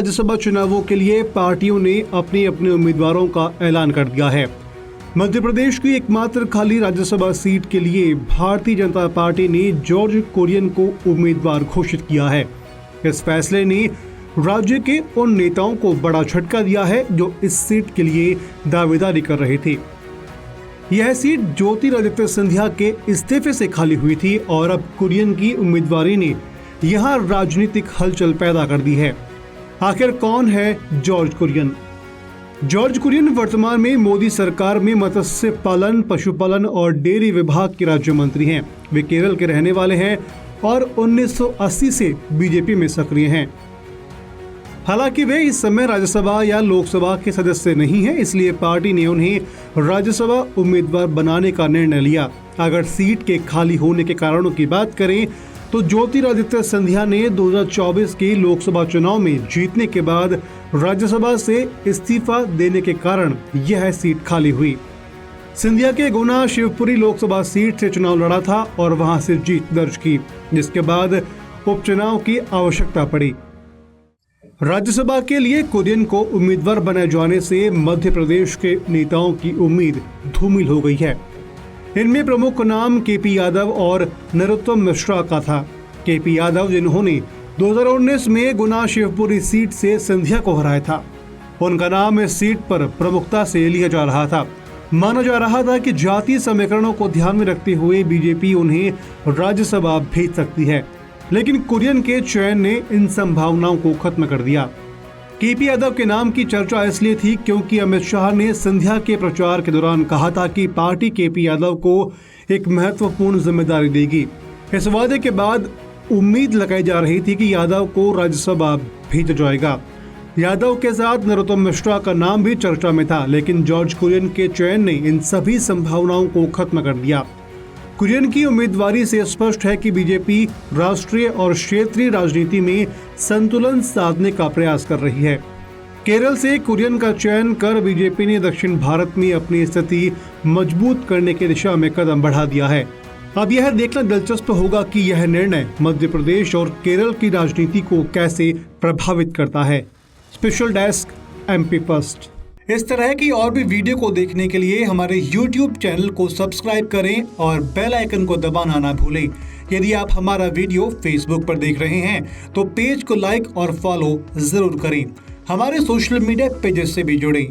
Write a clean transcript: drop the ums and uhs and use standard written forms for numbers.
राज्यसभा चुनावों के लिए पार्टियों ने अपने अपने उम्मीदवारों का ऐलान कर दिया है। मध्य प्रदेश की एकमात्र खाली राज्यसभा सीट के लिए भारतीय जनता पार्टी ने जॉर्ज कुरियन को उम्मीदवार घोषित किया है। इस फैसले ने राज्य के उन नेताओं को बड़ा झटका दिया है जो इस सीट के लिए दावेदारी कर रहे थे। यह सीट ज्योतिरादित्य सिंधिया के इस्तीफे से खाली हुई थी और अब कुरियन की उम्मीदवारी ने यहां राजनीतिक हलचल पैदा कर दी है। आखिर कौन है जॉर्ज कुरियन? जॉर्ज कुरियन वर्तमान में मोदी सरकार में मत्स्य पालन, पशुपालन और डेयरी विभाग के राज्य मंत्री हैं। वे केरल के रहने वाले हैं और 1980 से बीजेपी में सक्रिय हैं। हालांकि वे इस समय राज्यसभा या लोकसभा के सदस्य नहीं हैं, इसलिए पार्टी ने उन्हें राज्यसभा उम्मीदवार बनाने का निर्णय लिया। अगर सीट के खाली होने के कारणों की बात करें तो ज्योतिरादित्य सिंधिया ने 2024 के लोकसभा चुनाव में जीतने के बाद राज्यसभा से इस्तीफा देने के कारण यह सीट खाली हुई। सिंधिया के गुना शिवपुरी लोकसभा सीट से चुनाव लड़ा था और वहां से जीत दर्ज की, जिसके बाद उपचुनाव की आवश्यकता पड़ी। राज्यसभा के लिए कुरियन को उम्मीदवार बनाए जाने से मध्य प्रदेश के नेताओं की उम्मीद धूमिल हो गई है। इनमें प्रमुख नाम केपी यादव और नरोत्तम मिश्रा का था। केपी यादव, जिन्होंने 2019 में गुना शिवपुरी सीट से सिंधिया को हराया था, उनका नाम इस सीट पर प्रमुखता से लिया जा रहा था। माना जा रहा था कि जातीय समीकरणों को ध्यान में रखते हुए बीजेपी उन्हें राज्यसभा भेज सकती है, लेकिन कुरियन के चयन ने इन संभावनाओं को खत्म कर दिया। केपी यादव के नाम की चर्चा इसलिए थी क्योंकि अमित शाह ने सिंधिया के प्रचार के दौरान कहा था कि पार्टी केपी यादव को एक महत्वपूर्ण जिम्मेदारी देगी। इस वादे के बाद उम्मीद लगाई जा रही थी कि यादव को राज्यसभा भेजा जाएगा। यादव के साथ नरोत्तम मिश्रा का नाम भी चर्चा में था, लेकिन जॉर्ज कुरियन के चयन ने इन सभी संभावनाओं को खत्म कर दिया। कुरियन की उम्मीदवारी से स्पष्ट है कि बीजेपी राष्ट्रीय और क्षेत्रीय राजनीति में संतुलन साधने का प्रयास कर रही है। केरल से कुरियन का चयन कर बीजेपी ने दक्षिण भारत में अपनी स्थिति मजबूत करने की दिशा में कदम बढ़ा दिया है। अब यह देखना दिलचस्प होगा कि यह निर्णय मध्य प्रदेश और केरल की राजनीति को कैसे प्रभावित करता है। Special desk MP first. इस तरह की और भी वीडियो को देखने के लिए हमारे YouTube चैनल को सब्सक्राइब करें और बेल आइकन को दबाना ना भूलें। यदि आप हमारा वीडियो Facebook पर देख रहे हैं तो पेज को लाइक और फॉलो जरूर करें। हमारे सोशल मीडिया पेजेस से भी जुड़ें।